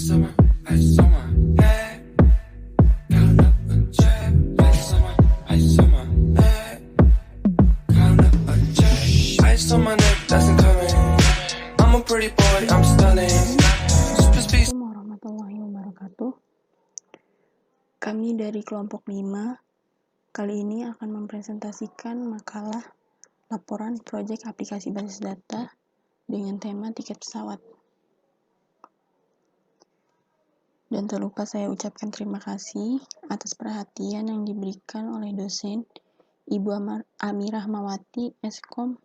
summer, ice on my head. Count up a check. Ice on my head. Count up a check. Ice on my neck, that's incoming. I'm a pretty boy, I'm stunning. Super speed. Assalamualaikum warahmatullahi wabarakatuh. Kami dari kelompok 5 kali ini akan mempresentasikan makalah laporan proyek aplikasi basis data dengan tema tiket pesawat. Dan terlupa saya ucapkan terima kasih atas perhatian yang diberikan oleh dosen Ibu Amirah Mawati, Eskom,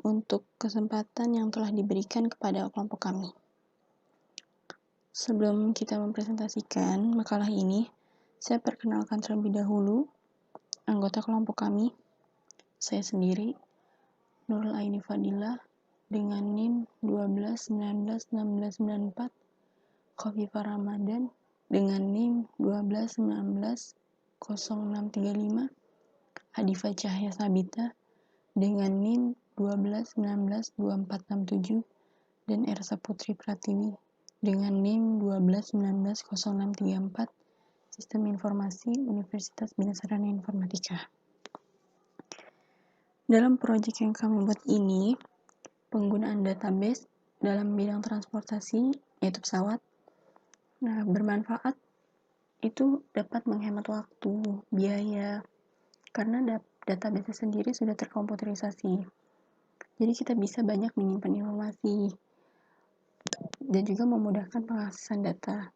untuk kesempatan yang telah diberikan kepada kelompok kami. Sebelum kita mempresentasikan makalah ini, saya perkenalkan terlebih dahulu anggota kelompok kami. Saya sendiri, Nurul Aini Fadilah, dengan NIM 12191694, Khofifah Ramadan dengan NIM 12190635, Hadifah Cahya Sabita dengan NIM 12192467, dan Ersa Putri Pratiwi dengan NIM 12190634, Sistem Informasi Universitas Bina Sarana Informatika. Dalam proyek yang kami buat ini, penggunaan database dalam bidang transportasi, yaitu pesawat, bermanfaat itu dapat menghemat waktu, biaya, karena database sendiri sudah terkomputerisasi. Jadi kita bisa banyak menyimpan informasi dan juga memudahkan pengaksesan data.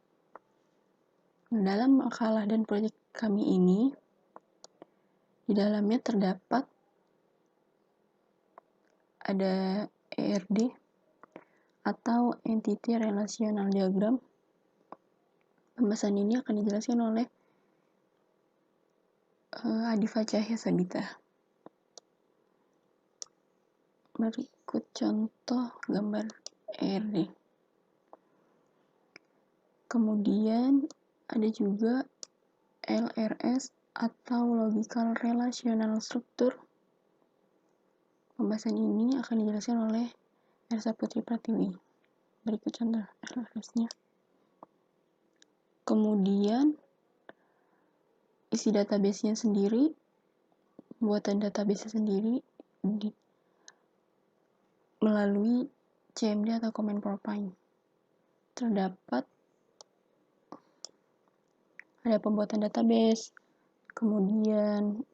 Dalam makalah dan proyek kami ini, di dalamnya terdapat ada ERD atau Entity Relational Diagram. Pembahasan ini akan dijelaskan oleh Hadifah Cahya Sabita. Berikut contoh gambar ERD. Kemudian ada juga LRS atau Logical Relational Structure. Pembahasan ini akan dijelaskan oleh Ersa Putri Pratiwi. Berikut contoh LRS-nya. Kemudian isi database-nya sendiri, buatan database sendiri melalui CMD atau Command Prompt. Terdapat ada pembuatan database, kemudian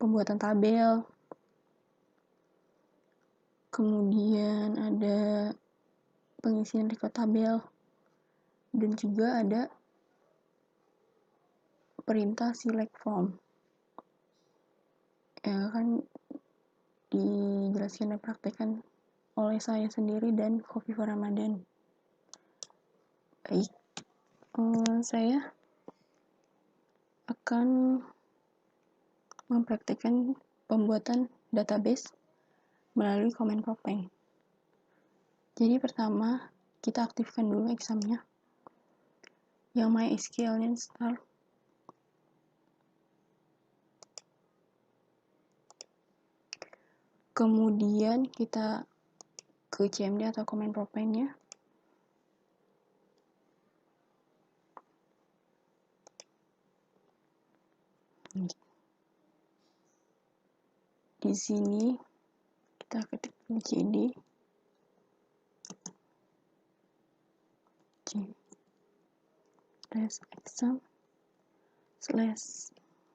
pembuatan tabel, kemudian ada pengisian record tabel, dan juga ada perintah select form. Ya kan dijelaskan dan praktekkan oleh saya sendiri dan Khofifah Ramadan. Baik, saya akan mempraktekkan pembuatan database melalui Command Prompt. Jadi pertama, kita aktifkan dulu examnya yang MySQL-nya install. Kemudian kita ke CMD atau Command Prompt-nya. Di sini kita ketik cd exam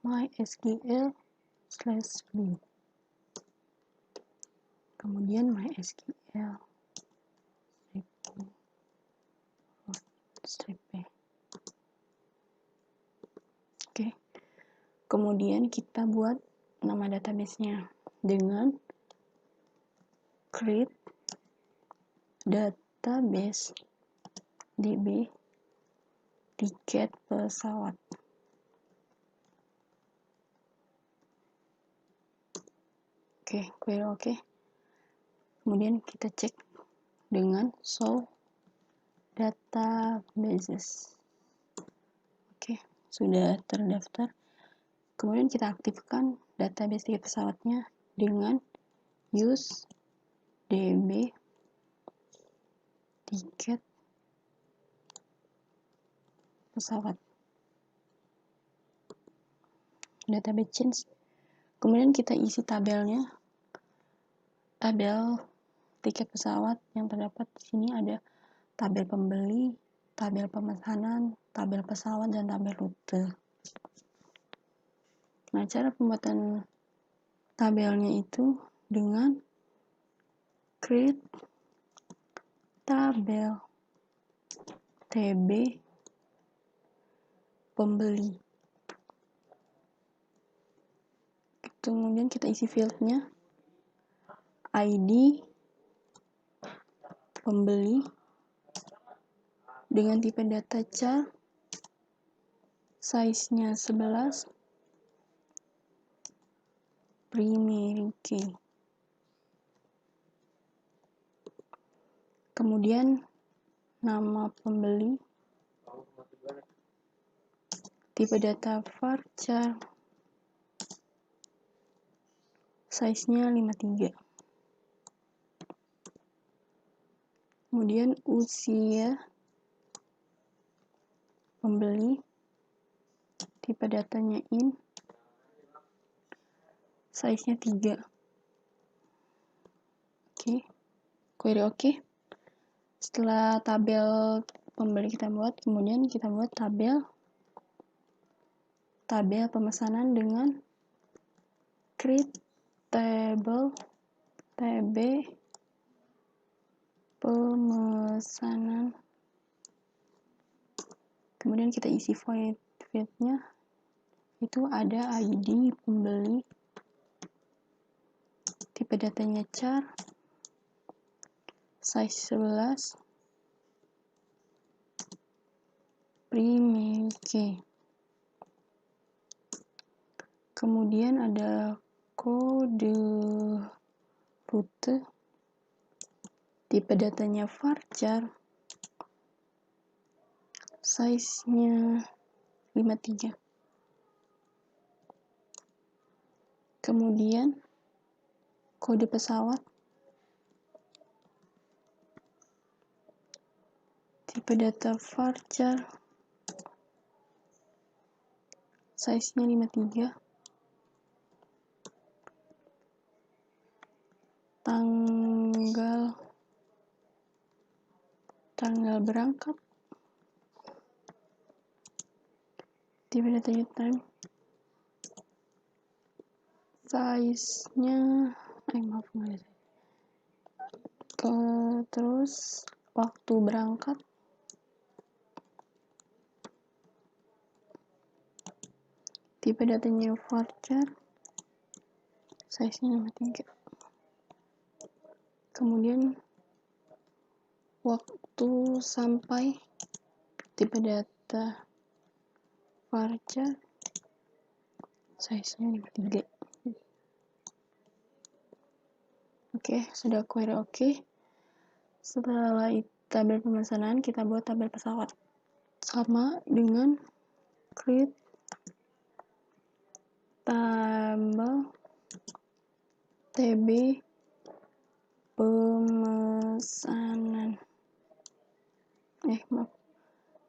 /mysql/view, kemudian mysql -p. Oke, kemudian kita buat nama database-nya dengan create database db tiket pesawat. Query oke. Kemudian kita cek dengan show databases. Sudah terdaftar. Kemudian kita aktifkan database tiket pesawatnya dengan use db tiket pesawat. Database change. Kemudian kita isi tabelnya. Tabel tiket pesawat yang terdapat di sini ada tabel pembeli, tabel pemesanan, tabel pesawat, dan tabel rute. Nah, cara pembuatan tabelnya itu dengan create tabel TB pembeli. Kemudian kita isi fieldnya ID pembeli dengan tipe data char, size-nya 11, primary key. Kemudian nama pembeli, tipe data varchar, size-nya 53. Kemudian usia pembeli, tipe datanya int, size-nya 3. Oke, query oke. Setelah tabel pembeli kita buat, kemudian kita buat tabel pemesanan dengan create table TB pemesanan. Kemudian kita isi void-nya, itu ada ID pembeli, tipe datanya char, size 11, primary key. Kemudian ada kode rute, tipe datanya varchar, size-nya 53. Kemudian kode pesawat, tipe data varchar, size-nya 53. Tanggal berangkat, tipe datanya time, size-nya terus waktu berangkat, tipe datanya varchar, size-nya 53. Kemudian waktu sampai, tipe data varchar, size-nya 53. Oke, sudah query oke. Setelah tabel pemesanan, kita buat tabel pesawat. Sama dengan create tabel TB pemesanan.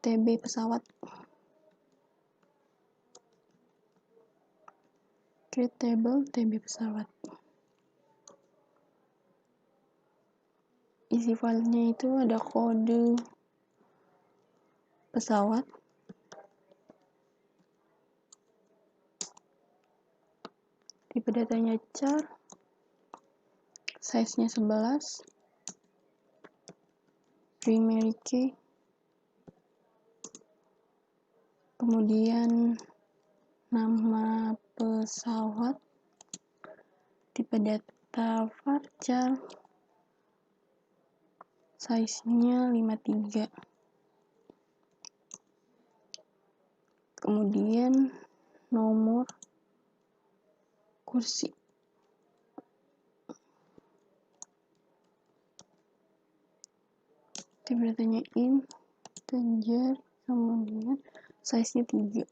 TB pesawat. Create table TB pesawat. Isi filenya itu ada kode pesawat, tipe datanya char, size-nya 11, primary key, kemudian nama pesawat, tipe data varchar, size-nya 53. Kemudian nomor kursi, tipe datanya integer, kemudian size-nya 3.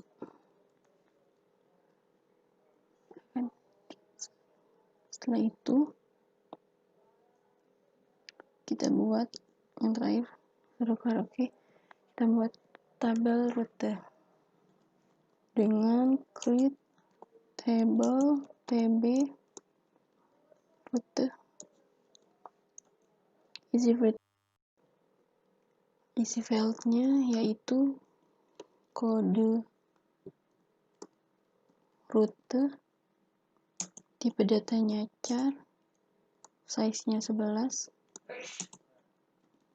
Setelah itu kita buat yang terakhir, oke, kita buat tabel rute dengan create table tb rute. Isi fieldnya yaitu kode rute, tipe datanya char, size-nya 11,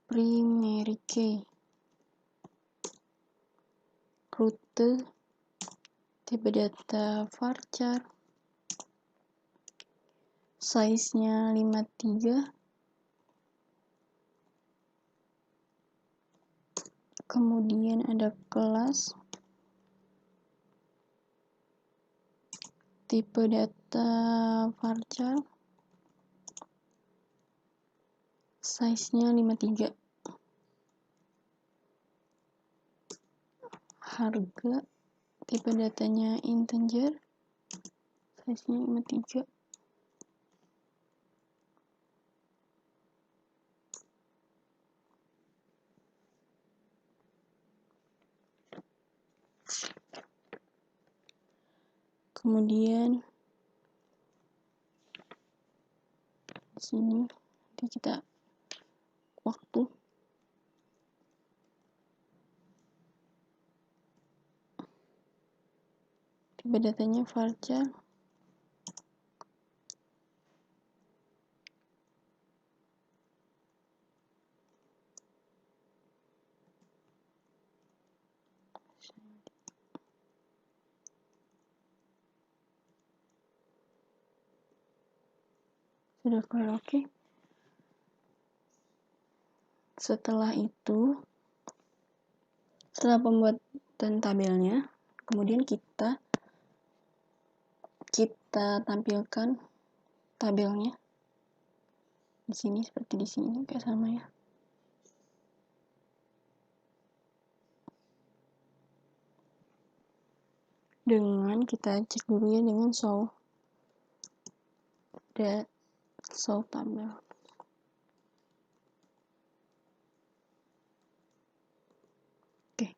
primary key, rute, tipe data varchar, size-nya 53, kemudian ada kelas, tipe data varchar, size-nya 53, harga, tipe datanya integer, size-nya 53, kemudian di sini nanti kita waktu, tipe datanya varchar, sudah keluar. Oke. Setelah itu, setelah pembuatan tabelnya, kemudian kita tampilkan tabelnya di sini seperti di sini, kayak sama ya. Dengan kita cek dulu ya dengan show tabel. Oke,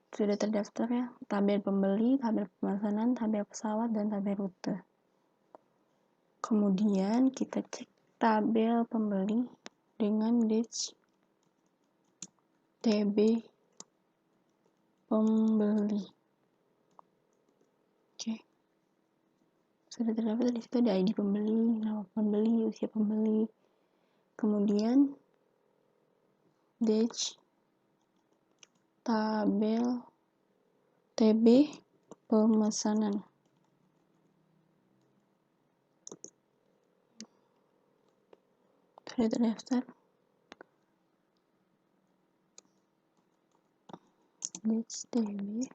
sudah terdaftar ya tabel pembeli, tabel pemesanan, tabel pesawat, dan tabel rute. Kemudian kita cek tabel pembeli dengan dash tb pembeli. Oke, sudah terdaftar. Di situ ada ID pembeli, nama pembeli, usia pembeli. Kemudian dash tabel tb pemesanan. Sudah terdaftar. Dash tb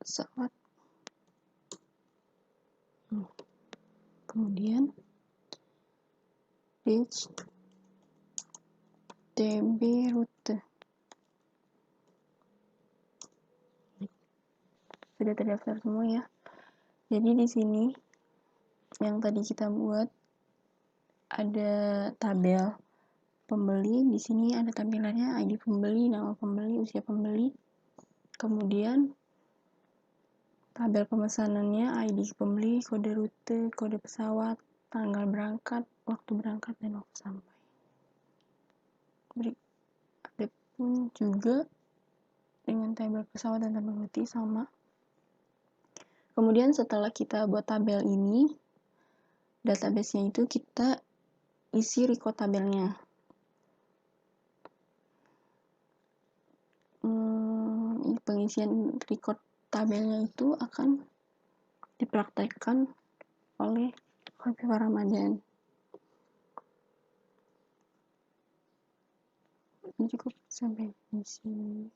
pesawat. Kemudian dash tb rute. Sudah terdaftar semua ya. Jadi di sini yang tadi kita buat ada tabel pembeli, di sini ada tampilannya ID pembeli, nama pembeli, usia pembeli. Kemudian tabel pemesanannya ID pembeli, kode rute, kode pesawat, tanggal berangkat, waktu berangkat, dan waktu sampai. Ada pun juga dengan tabel pesawat dan tabel rute sama. Kemudian setelah kita buat tabel ini, database-nya itu kita isi record tabelnya. Pengisian record tabelnya itu akan dipraktekkan oleh Khofifah Ramadhan. Ini cukup sampai di sini.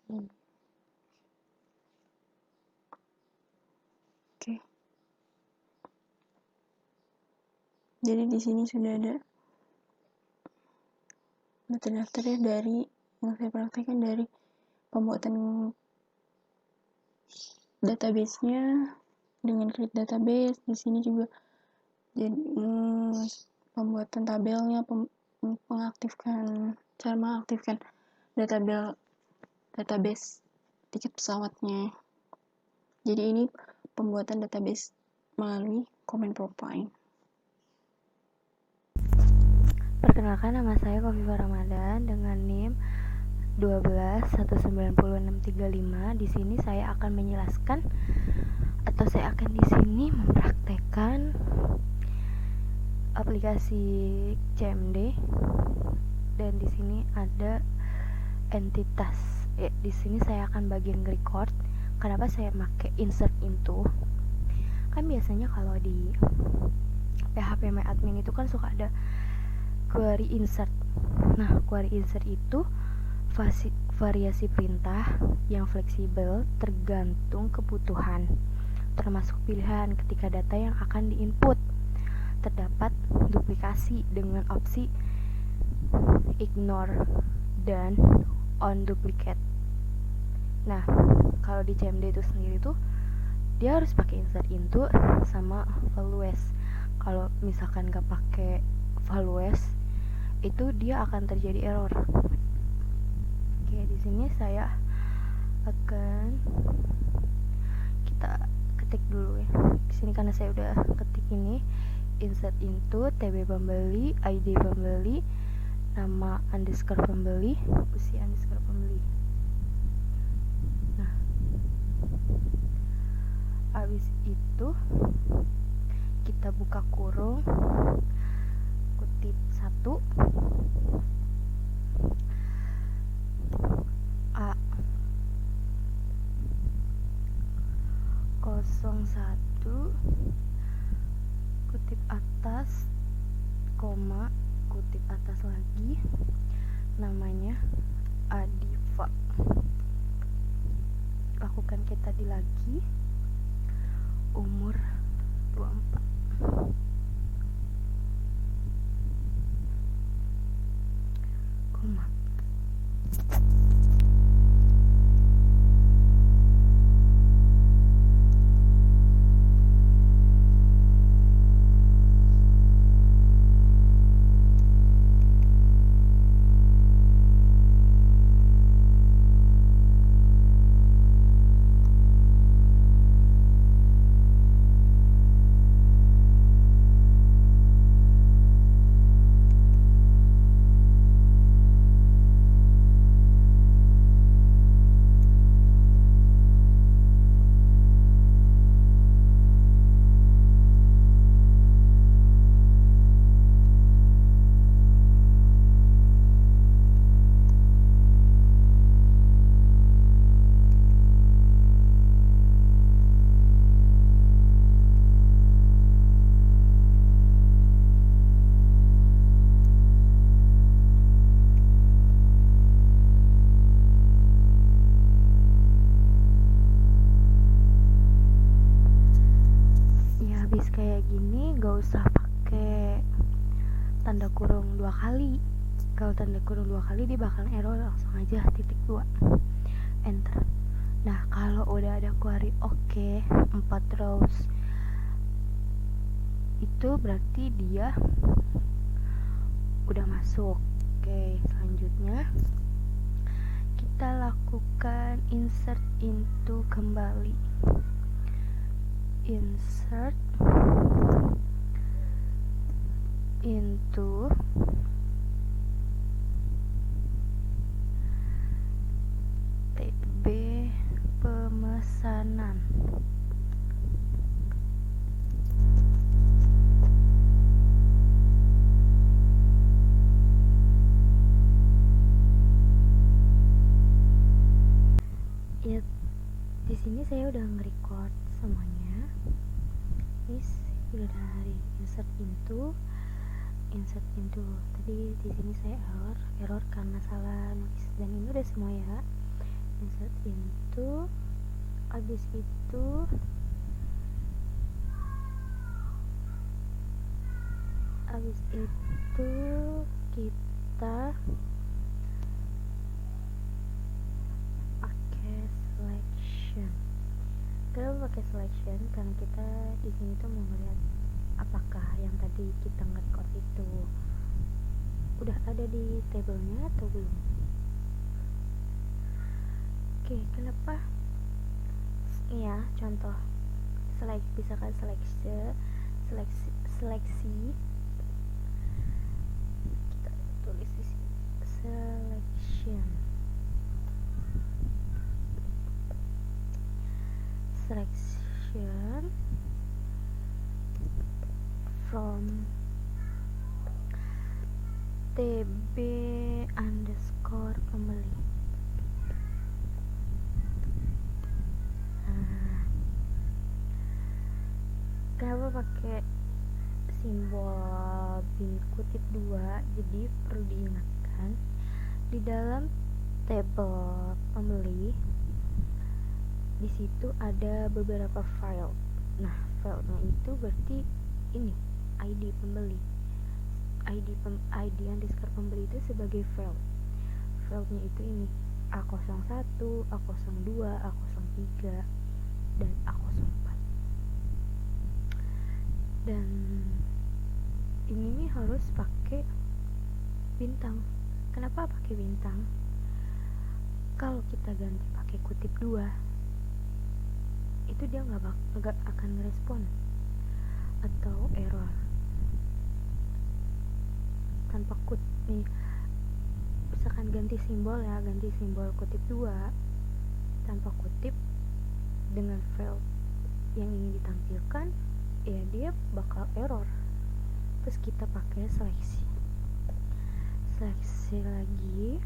Oke. Jadi di sini sudah ada terdaftar ya dari yang saya praktekkan dari pembuatan database-nya dengan create database. Di sini juga jadi pembuatan tabelnya, cara mengaktifkan database tiket pesawatnya. Jadi ini pembuatan database melalui Command Profile. Perkenalkan, nama saya Khofifah Ramadan dengan NIM 12190635. Di sini saya akan menjelaskan atau saya akan di sini mempraktekkan aplikasi CMD, dan di sini ada entitas. Di sini saya akan bagian record. Kenapa saya pakai insert into? Kan biasanya kalau di PHP MyAdmin itu kan suka ada query insert. Nah, query insert itu variasi perintah yang fleksibel tergantung kebutuhan, termasuk pilihan ketika data yang akan diinput. Terdapat duplikasi dengan opsi ignore dan on duplicate. Nah, kalau di CMD itu sendiri tuh dia harus pakai insert into sama values. Kalau misalkan gak pakai values, itu dia akan terjadi error. Oke, di sini saya akan kita ketik dulu ya. Di sini karena saya udah ketik ini insert into TB pembeli, ID pembeli, nama underscore pembeli, usia underscore pembeli. Nah, habis itu kita buka kurung, kutip 1 A 01 kutip atas, koma, kutip atas lagi, namanya Adifa. Lakukan kita tadi lagi, umur 24. Koma. Kayak gini gak usah pakai tanda kurung 2 kali. Kalau tanda kurung 2 kali dia bakal error, langsung aja titik 2 enter. Nah, kalau udah ada query oke 4 rows itu berarti dia udah masuk. Oke, selanjutnya kita lakukan insert into kembali. Insert into TB pemesanan. Ya, di sini saya udah nge-record semuanya. Udah dari insert into tadi di sini saya error karena salah nulis, dan ini udah semua ya. Insert into, habis itu kita pakai selection. Kenapa pakai selection? Karena kita di sini tuh mau melihat apakah yang tadi kita nge-record itu udah ada di tabelnya atau belum. Oke, kenapa ya contoh misalkan seleksi kita tulis di sini selection from TB underscore pembeli. Kenapa pakai simbol bin kutip 2? Jadi perlu diingatkan di dalam tabel pembeli di situ ada beberapa file. Nah, filenya itu berarti ini ID pembeli. ID underscore pembeli itu sebagai file. Filenya itu ini A01, A02, A03 dan A04. Dan ini nih harus pakai bintang. Kenapa pakai bintang? Kalau kita ganti pakai kutip 2 itu dia nggak akan ngerespon atau error tanpa nih, misalkan ganti simbol kutip 2 tanpa kutip dengan file yang ingin ditampilkan, ya dia bakal error. Terus kita pakai seleksi lagi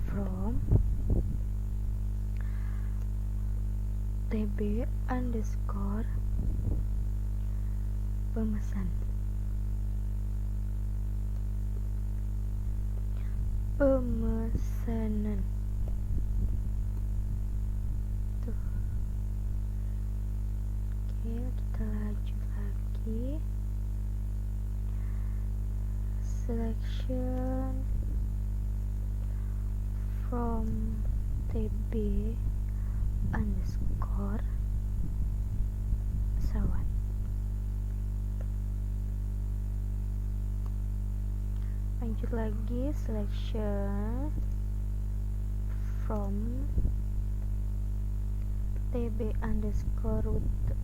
from TB underscore pemesanan. Tuh. Oke, kita lanjut lagi. Selection from TB underscore pesawat. Lanjut lagi, selection from TB underscore rute.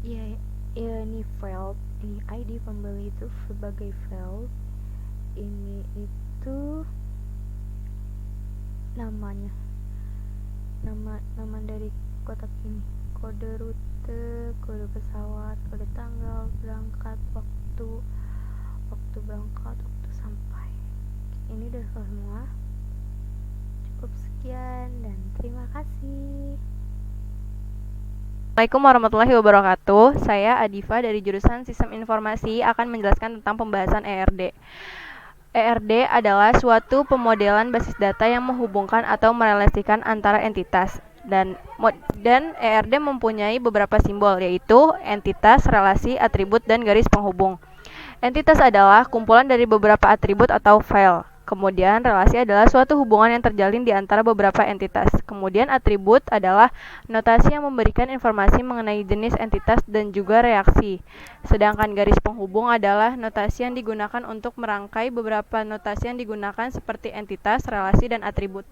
Ya, ini file, ini ID pembeli itu sebagai file. Ini itu namanya, nama dari kotak ini, kode rute, kode pesawat, kode tanggal berangkat, waktu berangkat, waktu sampai. Ini udah semua. Cukup sekian dan terima kasih. Assalamualaikum warahmatullahi wabarakatuh. Saya Adifa dari jurusan Sistem Informasi akan menjelaskan tentang pembahasan ERD. ERD adalah suatu pemodelan basis data yang menghubungkan atau merelasikan antara entitas. Dan ERD mempunyai beberapa simbol, yaitu entitas, relasi, atribut, dan garis penghubung. Entitas adalah kumpulan dari beberapa atribut atau file. Kemudian relasi adalah suatu hubungan yang terjalin di antara beberapa entitas. Kemudian atribut adalah notasi yang memberikan informasi mengenai jenis entitas dan juga reaksi. Sedangkan garis penghubung adalah notasi yang digunakan untuk merangkai beberapa notasi yang digunakan seperti entitas, relasi, dan atribut.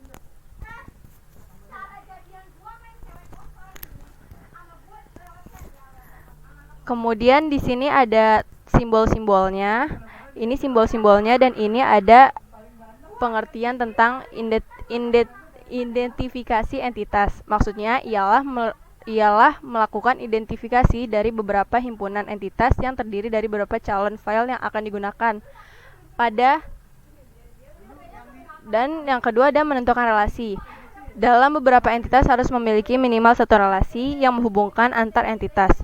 Kemudian di sini ada simbol-simbolnya. Ini simbol-simbolnya dan ini ada pengertian tentang identifikasi entitas. Maksudnya ialah melakukan identifikasi dari beberapa himpunan entitas yang terdiri dari beberapa calon file yang akan digunakan dan yang kedua ada menentukan relasi. Dalam beberapa entitas harus memiliki minimal satu relasi yang menghubungkan antar entitas.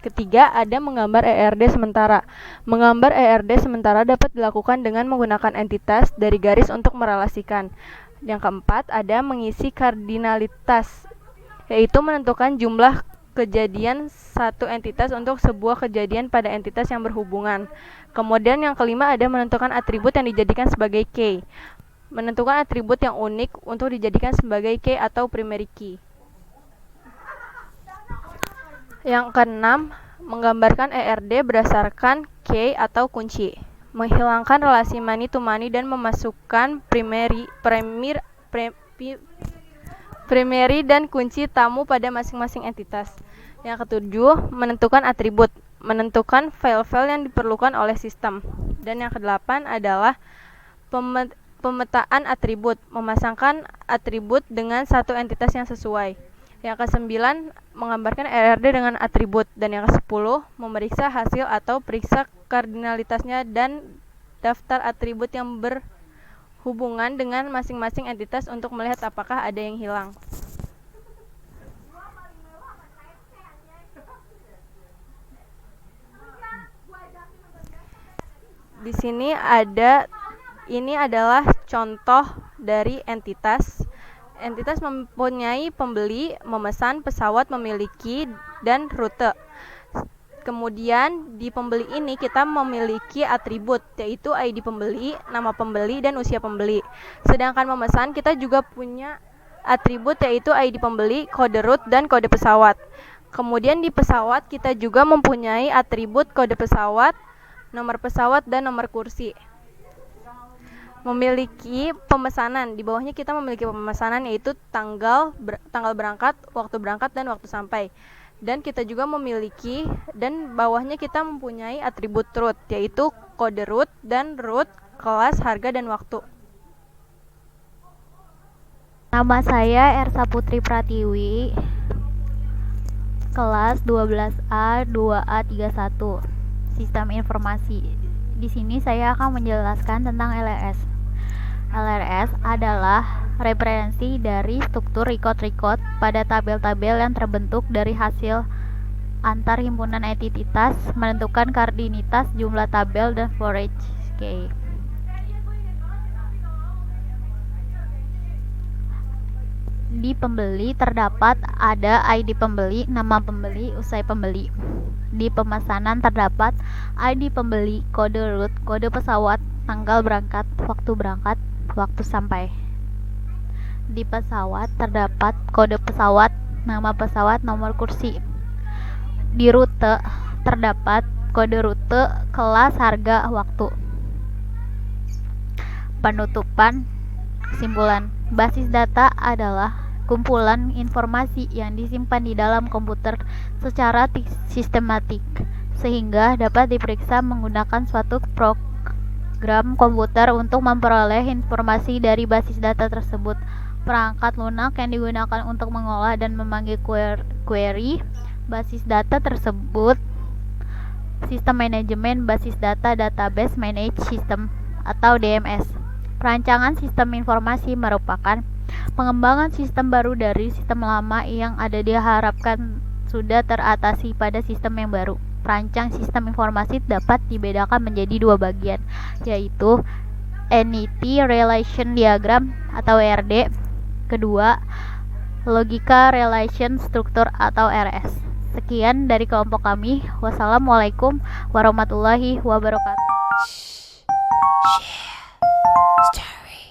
Ketiga, ada menggambar ERD sementara. Menggambar ERD sementara dapat dilakukan dengan menggunakan entitas dari garis untuk merelasikan. Yang keempat, ada mengisi kardinalitas, yaitu menentukan jumlah kejadian satu entitas untuk sebuah kejadian pada entitas yang berhubungan. Kemudian yang kelima, ada menentukan atribut yang dijadikan sebagai key. Menentukan atribut yang unik untuk dijadikan sebagai key atau primary key. Yang keenam, menggambarkan ERD berdasarkan key atau kunci. menghilangkan relasi money to money dan memasukkan primary dan kunci tamu pada masing-masing entitas. Yang ketujuh, menentukan atribut, menentukan file-file yang diperlukan oleh sistem. Dan yang kedelapan adalah pemetaan atribut, memasangkan atribut dengan satu entitas yang sesuai. Yang kesembilan, menggambarkan RRD dengan atribut. Dan yang kesepuluh, memeriksa hasil atau periksa kardinalitasnya dan daftar atribut yang berhubungan dengan masing-masing entitas untuk melihat apakah ada yang hilang. Di sini ini adalah contoh dari entitas. Entitas mempunyai pembeli, memesan, pesawat, memiliki, dan rute. Kemudian di pembeli ini kita memiliki atribut, yaitu ID pembeli, nama pembeli, dan usia pembeli. Sedangkan memesan kita juga punya atribut, yaitu ID pembeli, kode route, dan kode pesawat. Kemudian di pesawat kita juga mempunyai atribut kode pesawat, nomor pesawat, dan nomor kursi. Memiliki pemesanan, di bawahnya kita memiliki pemesanan, yaitu tanggal berangkat, waktu berangkat, dan waktu sampai. Dan kita juga memiliki, dan bawahnya kita mempunyai atribut route, yaitu kode route dan route, kelas, harga, dan waktu. Nama saya Ersa Putri Pratiwi, kelas 12A 2A31, Sistem Informasi. Di sini saya akan menjelaskan tentang LRS. LRS adalah referensi dari struktur record pada tabel-tabel yang terbentuk dari hasil antar himpunan entitas, menentukan kardinalitas, jumlah tabel, dan storage key. Di pembeli terdapat ada ID pembeli, nama pembeli, usai pembeli. Di pemesanan terdapat ID pembeli, kode route, kode pesawat, tanggal berangkat, waktu sampai. Di pesawat terdapat kode pesawat, nama pesawat, nomor kursi. Di rute terdapat kode rute, kelas, harga, waktu. Penutupan. Kesimpulan. Basis data adalah kumpulan informasi yang disimpan di dalam komputer secara sistematik, sehingga dapat diperiksa menggunakan suatu program komputer untuk memperoleh informasi dari basis data tersebut. Perangkat lunak yang digunakan untuk mengolah dan memanggil query basis data tersebut. Sistem manajemen basis data database managed system atau DMS. Perancangan sistem informasi merupakan pengembangan sistem baru dari sistem lama yang diharapkan sudah teratasi pada sistem yang baru. Perancang sistem informasi dapat dibedakan menjadi dua bagian, yaitu Entity Relation Diagram atau ERD. Kedua, Logical Relation Structure atau RS. Sekian dari kelompok kami. Wassalamualaikum warahmatullahi wabarakatuh. Story.